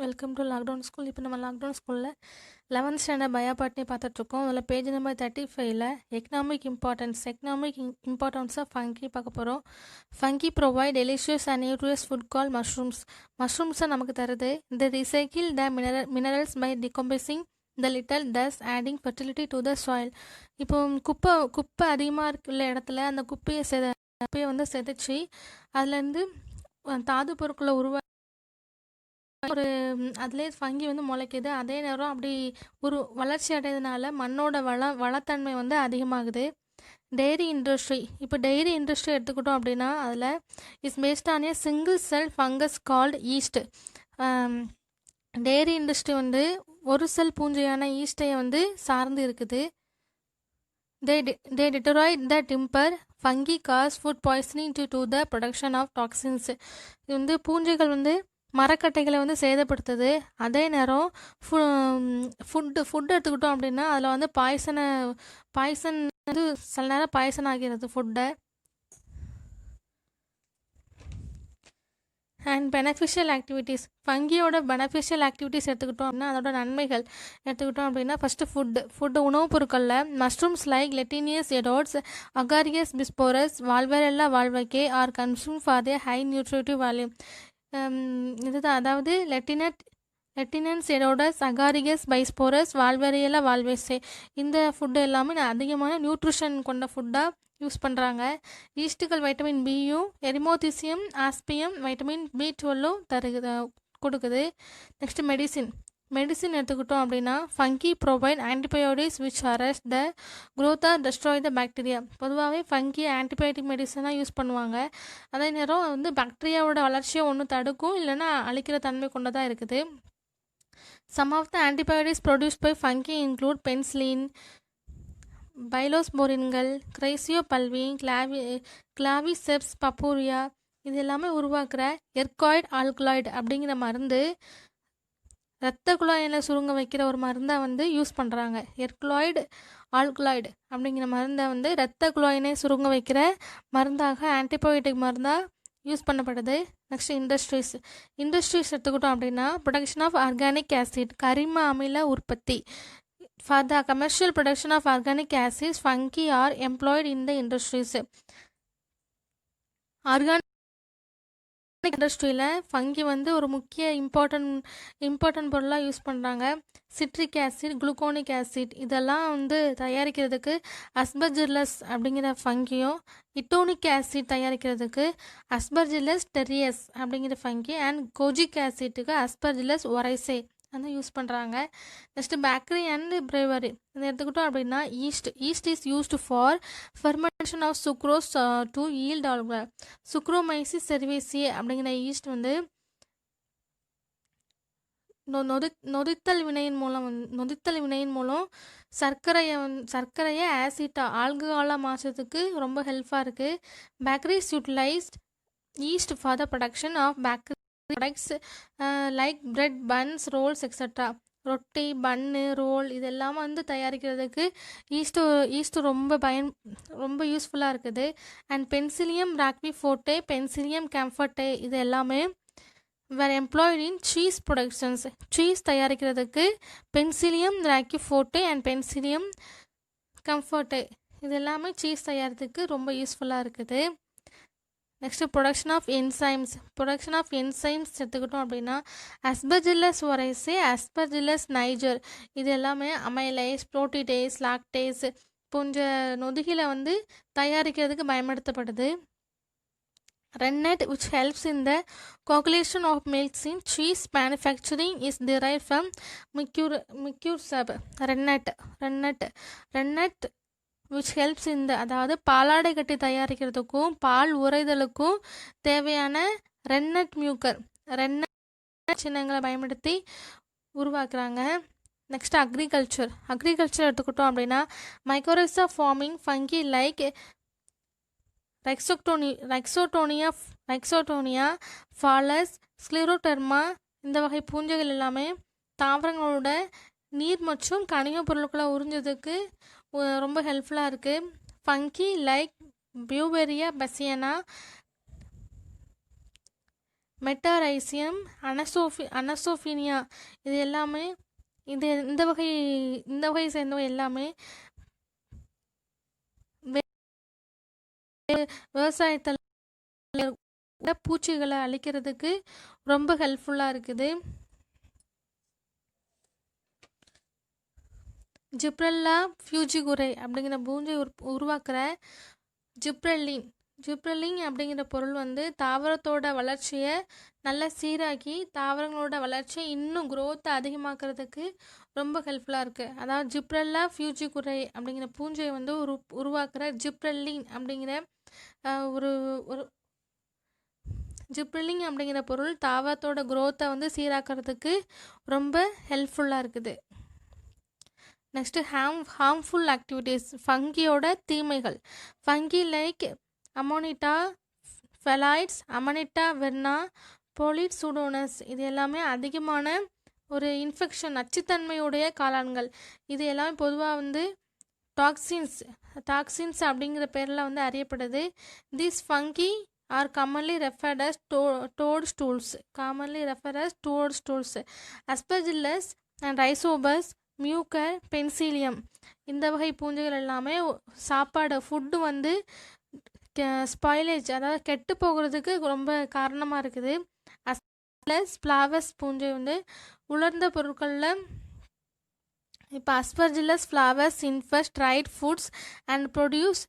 Welcome to lockdown school. இப்போ நம்ம lockdown ஸ்கூலில் 11th ஸ்டாண்டர்ட் பயோபாட்னி பார்த்துட்ருக்கோம். அதில் பேஜ் நம்பர் 35ல் எக்கனாமிக் இம்பார்ட்டன்ஸ் ஆஃப் ஃபங்கி பார்க்க போகிறோம். Fungi provide delicious and nutritious food call மஷ்ரூம்ஸை நமக்கு தருது. இந்த recycle the minerals by decomposing the litter thus adding fertility to the soil. இப்போ குப்பை அதிகமாக உள்ள இடத்துல அந்த குப்பையை வந்து செதைச்சி அதுலேருந்து தாது பொருட்களை ஒரு அதுலேயே ஃபங்கி வந்து முளைக்குது. அதே நேரம் அப்படி ஒரு வளர்ச்சி அடையதுனால மண்ணோட வளத்தன்மை வந்து அதிகமாகுது. டெய்ரி இண்டஸ்ட்ரி, இப்போ டெய்ரி இண்டஸ்ட்ரி எடுத்துக்கிட்டோம் அப்படின்னா அதில் is based on a single cell fungus called yeast. Dairy industry வந்து ஒரு செல் பூஞ்சையான ஈஸ்ட்டை வந்து சார்ந்து இருக்குது. They deteriorate the timber. Fungi cause food poisoning due to the production of toxins. இது வந்து பூஞ்சைகள் வந்து மரக்கட்டைகளை வந்து சேதப்படுத்துது. அதே நேரம் ஃபுட் எடுத்துக்கிட்டோம் அப்படின்னா அதில் வந்து பாய்சன் வந்து சில நேரம் பாய்சன் ஆகிறது ஃபுட்டை. அண்ட் பெனிஃபிஷியல் ஆக்டிவிட்டீஸ், ஃபங்கியோட பெனிஃபிஷியல் ஆக்டிவிட்டீஸ் எடுத்துக்கிட்டோம் அப்படின்னா அதோட நன்மைகள் எடுத்துக்கிட்டோம் அப்படின்னா ஃபஸ்ட்டு ஃபுட்டு உணவுப் பொருட்களில் mushrooms like Lentinus edodes, Agaricus bisporus, Volvariella volvacea are consume for the high nutritive value. இதுதான், அதாவது லெட்டினன்ஸ் எடோடஸ், அகாரிகஸ் பைஸ்போரஸ், வால்வரியலா வால்வேசே, இந்த ஃபுட்டு எல்லாமே அதிகமான நியூட்ரிஷன் கொண்ட ஃபுட்டாக யூஸ் பண்ணுறாங்க. ஈஸ்ட்டுகள் வைட்டமின் பியும் எரிமோதிசியம் ஆஸ்பியம் வைட்டமின் B12 கொடுக்குது. நெக்ஸ்ட் மெடிசின் எடுத்துக்கிட்டோம் அப்படின்னா fungi provide antibiotics which arrest the growth or destroy the bacteria. பொதுவாகவே ஃபங்கி ஆன்டிபயோட்டிக் மெடிசனாக யூஸ் பண்ணுவாங்க. அதே நேரம் வந்து பாக்டீரியாவோட வளர்ச்சியை ஒன்று தடுக்கும், இல்லைன்னா அழிக்கிற தன்மை கொண்டதாக இருக்குது. Some of the antibiotics produced by fungi include penicillin, பைலோஸ்போரின்கள், கிரைசியோபல்வி, கிளாவிசெப்ஸ் பப்பூரியா, இது எல்லாமே உருவாக்குற எர்காய்டு ஆல்கலாய்டு அப்படிங்கிற மருந்து இரத்த குழாயில் சுருங்க வைக்கிற ஒரு மருந்தாக வந்து யூஸ் பண்ணுறாங்க. எர்காய்டு ஆல்கலாய்டு அப்படிங்கிற மருந்தை வந்து இரத்த குழாயினை சுருங்க வைக்கிற மருந்தாக, ஆன்டிபயோட்டிக் மருந்தாக யூஸ் பண்ணப்படுது. நெக்ஸ்ட் இண்டஸ்ட்ரீஸ் எடுத்துக்கிட்டோம் அப்படின்னா ப்ரொடக்ஷன் ஆஃப் ஆர்கானிக் ஆசிட், கரிம அமில உற்பத்தி. For the commercial production of organic acids, fungi are employed in the industries. Organic இண்டஸ்ட்ரியில் ஃபங்கி வந்து ஒரு முக்கிய இம்பார்ட்டன்ட் பொருளாக யூஸ் பண்ணுறாங்க. சிட்ரிக் ஆசிட், குளுக்கோனிக் ஆசிட் இதெல்லாம் வந்து தயாரிக்கிறதுக்கு அஸ்பர்ஜில்லஸ் அப்படிங்கிற ஃபங்கியும், இட்டோனிக் ஆசிட் தயாரிக்கிறதுக்கு அஸ்பர்ஜில்லஸ் டெரியஸ் அப்படிங்கிற ஃபங்கி, அண்ட் கோஜிக் ஆசிட்டுக்கு அஸ்பர்ஜில்லஸ் ஒரைசே வந்து யூஸ் பண்ணுறாங்க. நெக்ஸ்ட்டு பேக்கரி அண்ட் ப்ரேவரி இதை எடுத்துக்கிட்டோம் அப்படின்னா yeast is used for fermentation of sucrose to yield alcohol. Saccharomyces cerevisiae அப்படிங்கிற ஈஸ்ட் வந்து நொதித்தல் வினையின் மூலம் சர்க்கரையை ஆல்கஹாலாக மாற்றத்துக்கு ரொம்ப ஹெல்ப்பாக இருக்குது. Bakeries utilised yeast for the production of bakery products like bread, buns, rolls extra. ரொட்டி, பன்னு, ரோல் இதெல்லாம் வந்து தயாரிக்கிறதுக்கு ஈஸ்ட்டு ரொம்ப யூஸ்ஃபுல்லாக இருக்குது. And penicillium roqueforti, penicillium camemberti இது எல்லாமே were employed in cheese productions. Cheese தயாரிக்கிறதுக்கு penicillium roqueforti and penicillium camemberti இது எல்லாமே சீஸ் தயாரிக்கிறதுக்கு ரொம்ப யூஸ்ஃபுல்லாக இருக்குது. நெக்ஸ்ட்டு ப்ரொடக்ஷன் ஆஃப் என்சைம்ஸ் எடுத்துக்கிட்டோம் அப்படின்னா அஸ்பர்ஜில்லஸ் ஒரைசே, அஸ்பர்ஜில்லஸ் நைஜர் இது எல்லாமே அமைலைஸ், புரோட்டிடேஸ், லாக்டேஸ் போன்ற நொதிகளை வந்து தயாரிக்கிறதுக்கு பயன்படுத்தப்படுது. Rennet, which helps in the coagulation of milks in cheese manufacturing, is derived from Mercursub. Rennet which helps in the, அதாவது பாலாடை கட்டி தயாரிக்கிறதுக்கும் பால் உறைதலுக்கும் தேவையான ரென்னட் சின்னங்களை பயன்படுத்தி உருவாக்குறாங்க. நெக்ஸ்ட் அக்ரிகல்ச்சர் எடுத்துக்கிட்டோம் அப்படின்னா mycorrhiza farming funky like ரெக்ஸோட்டோனியா, falls, ஸ்க்ளிரோடெர்மா இந்த வகை பூஞ்சைகள் எல்லாமே தாவரங்களோட நீர் மற்றும் கனிம பொருட்களை உறிஞ்சதுக்கு ரொம்ப ஹெல்ப்ஃபுல்லாக இருக்குது. ஃபங்கி லைக் பியூபெரியா பசியனா மெட்டாரைசியம், அனசோஃபினியா, இது எல்லாமே இந்த வகை சேர்ந்தவை எல்லாமே விவசாயத்தில் பூச்சிகளை அழிக்கிறதுக்கு ரொம்ப ஹெல்ப்ஃபுல்லாக இருக்குது. ஜிப்ரெல்லா ஃபியூஜிகுரை அப்படிங்கிற பூஞ்சை உருவாக்குற ஜிப்ரெல்லின் அப்படிங்கிற பொருள் வந்து தாவரத்தோட வளர்ச்சியை நல்லா சீராக்கி தாவரங்களோட வளர்ச்சியை இன்னும் குரோத்தை அதிகமாக்குறதுக்கு ரொம்ப ஹெல்ப்ஃபுல்லாக இருக்குது. அதாவது ஜிப்ரெல்லா ஃபியூஜிகுரை அப்படிங்கிற பூஞ்சையை வந்து உருவாக்குற ஜிப்ரெல்லின் அப்படிங்கிற ஒரு ஒரு ஜிப்ரெல்லின் அப்படிங்கிற பொருள் தாவரத்தோட குரோத்தை வந்து சீராக்கிறதுக்கு ரொம்ப ஹெல்ப்ஃபுல்லாக இருக்குது. நெக்ஸ்ட்டு ஹார்ம்ஃபுல் ஆக்டிவிட்டீஸ், ஃபங்கியோட தீமைகள். ஃபங்கி லைக் அமோனிட்டா ஃபெலாய்ட்ஸ், அமனிட்டா வெர்னா, போலிட் சூடோனஸ், இது எல்லாமே அதிகமான ஒரு இன்ஃபெக்ஷன் நச்சுத்தன்மையுடைய காளான்கள். இது எல்லாமே பொதுவாக வந்து டாக்ஸின்ஸ் அப்படிங்கிற பேரில் வந்து அறியப்படுது. This fungi are commonly referred as toadstools, aspergillus and rhizobus, mucor, penicillium, இந்த வகை பூஞ்சைகள் எல்லாமே ஃபுட்டு வந்து ஸ்பாயிலேஜ், அதாவது கெட்டு போகிறதுக்கு ரொம்ப காரணமாக இருக்குது. அஸ்பெர்ஜில்லஸ் ஃப்ளாவர்ஸ் பூஞ்சை வந்து உலர்ந்த பொருட்களில் இப்போ aspergillus flavus infest dried foods and produce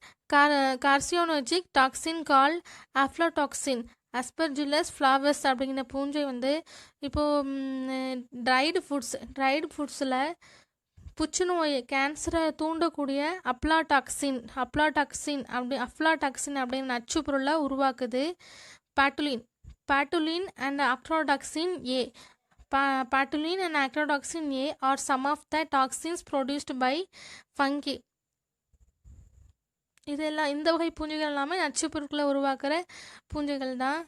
carcinogenic toxin call aflatoxin. Aspergillus flavus அப்படிங்கிற பூஞ்சை வந்து இப்போது ட்ரைடு ஃபுட்ஸில் புற்றுநோய் கேன்சரை தூண்டக்கூடிய அஃப்லாடாக்சின் அப்படிங்கிற நச்சு பொருளை உருவாக்குது. Patulin and ochratoxin A. Patulin and acrotoxin A are some of the toxins produced by fungi. இதெல்லாம் இந்த வகை பூஞ்சைகள் எல்லாமே நச்சு பொருட்களை உருவாக்குற பூஞ்சைகள் தான்.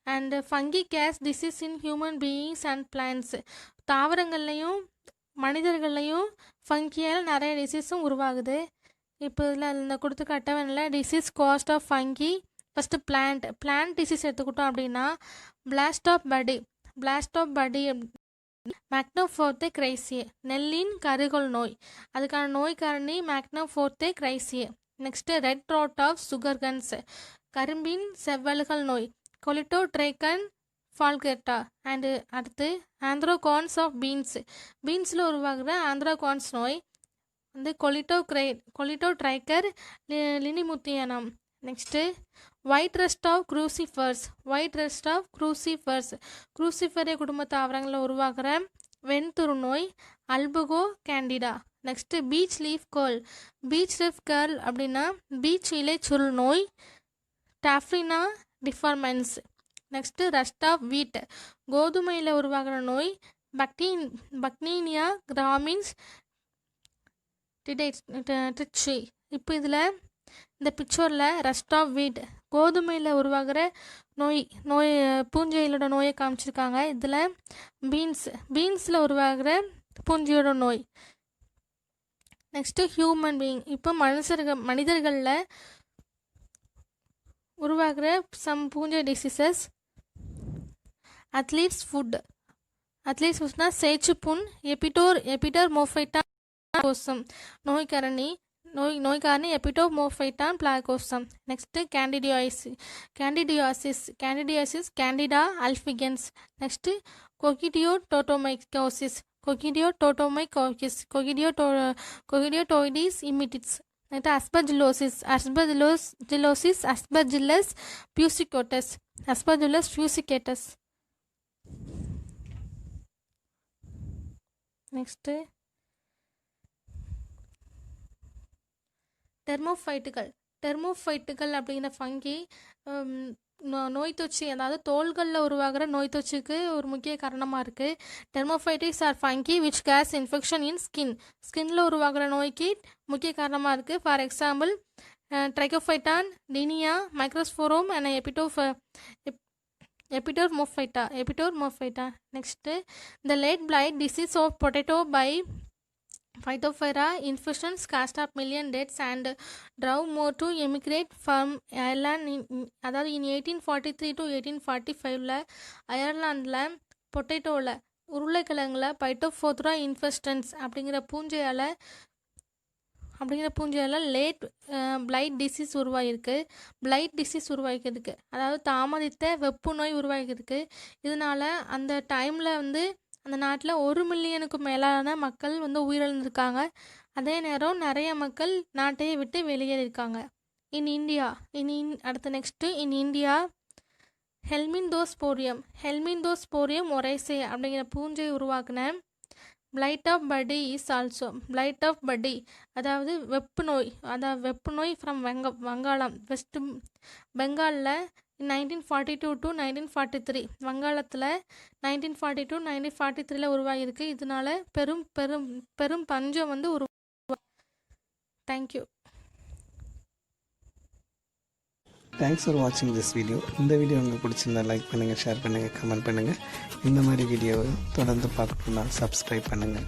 And fungi cause disease in human beings and plants. தாவரங்கள்லையும் மனிதர்கள்லையும் ஃபங்கியால் நிறைய டிசீஸும் உருவாகுது. இப்போ இதில் இந்த கொடுத்துக்க அட்டவணையில் disease caused of fungi. First plant disease எடுத்துக்கிட்டோம் அப்படின்னா பிளாஸ்ட் ஆஃப் படி மேக்னோஃபோர்த்தே கிரைசியே, நெல்லின் கருகோல் நோய், அதுக்கான நோய் காரணி மேக்னோஃபோர்த்தே கிரைசியே. நெக்ஸ்ட்டு ரெட் ரோட் ஆஃப் சுகர்கன்ஸ், கரும்பின் செவ்வல்கள் நோய், கொலிட்டோட்ரைக்கன் ஃபால்கெட்டா. அண்டு அடுத்து ஆந்த்ரோகான்ஸ் ஆஃப் பீன்ஸில் உருவாகிற ஆந்த்ரோகான்ஸ் நோய் வந்து கொலிட்டோட்ரைக்கர் லினிமுத்தியனம். நெக்ஸ்ட்டு ஒயிட் ரெஸ்ட் ஆஃப் க்ரூசிஃபரே குடும்ப தாவரங்களில் உருவாகிற வெண்துரு நோய் Albugo கேண்டிடா. Next beach leaf girl அப்படின்னா பீச் இலை சுருள் நோய் டாஃப்ரினா டிஃபார்மன்ஸ். நெக்ஸ்ட்டு ரஸ்ட் ஆஃப் வீட், கோதுமையில் உருவாகிற நோய் பக்டீனியா கிராமின்ஸ் டிச்சி. இப்போ இதில் இந்த பிக்சரில் ரஸ்ட் ஆஃப் வீட் கோதுமையில் உருவாகிற நோய் பூஞ்சைகளோட நோயை காமிச்சிருக்காங்க. இதில் பீன்ஸில் உருவாகிற பூஞ்சையோட நோய். நெக்ஸ்ட்டு ஹியூமன் பீயிங், இப்போ மனிதர்களில் உருவாகிற சம் பூஞ்சை டிசீசஸ். அத்லீட்ஸ் ஃபுட்னா சேச்சுப்புண், எபிடோர்மோஃபைட்டா கோசம் நோய்க்காரணி epidermophyton floccosum. Next candidiasis candida albicans. Next coccidioidomycosis coccidioides immitis. Next aspergillus fumigatus. Next டெர்மோஃபைட்டுகள் அப்படிங்கிற ஃபங்கி நோய் தொற்று, அதாவது தோள்களில் உருவாகிற நோய் தொற்றுக்கு ஒரு முக்கிய காரணமாக இருக்குது. Dermatophytes are fungi which cause infection in ஸ்கின்ல உருவாகிற நோய்க்கு முக்கிய காரணமாக இருக்குது. For example trichophyton, tinea, microsporum and epidermophyton. Next the late blight disease of potato by Phytophthora infestations caused up million deaths and drove more to emigrate from Ireland அதாவது in 1843 to 1845ல அயர்லாண்டில் பொட்டேட்டோவில் உருளைக்கிழங்குல பைட்டோஃபோத்ரா இன்ஃபெஸ்டன்ஸ் அப்படிங்கிற பூஞ்சையால் late blight disease உருவாகிருக்கு. Blight disease உருவாகிக்கிறதுக்கு அதாவது தாமதித்த வெப்பு நோய் உருவாகிக்கிறதுக்கு. இதனால் அந்த டைமில் அந்த நாட்டில் 1 மில்லியனுக்கு மேலான மக்கள் உயிரிழந்திருக்காங்க. அதே நேரம் நிறைய மக்கள் நாட்டையே விட்டு வெளியேறியிருக்காங்க. இன் இந்தியா அடுத்த நெக்ஸ்ட்டு இன் இந்தியா ஹெல்மிந்தோஸ்போரியம் ஒரைசே அப்படிங்கிற பூஞ்சை உருவாக்குன பிளைட் ஆஃப் படி இஸ் ஆல்சோ பிளைட் ஆஃப் படி அதாவது வெப்பு நோய் ஃப்ரம் வங்காளம் வெஸ்ட் பெங்காலில் 1942 to 1943 வங்காளத்தில் 1942 to 1943 உருவாகியிருக்கு. இதனால பெரும் பஞ்சம் தேங்க்யூ. தேங்க்ஸ் ஃபார் வாட்சிங் திஸ் வீடியோ. இந்த வீடியோ உங்களுக்கு பிடிச்சிருந்தா லைக் பண்ணுங்கள், ஷேர் பண்ணுங்கள், கமெண்ட் பண்ணுங்கள். இந்த மாதிரி வீடியோவை தொடர்ந்து பார்க்கணுன்னா சப்ஸ்கிரைப் பண்ணுங்கள்.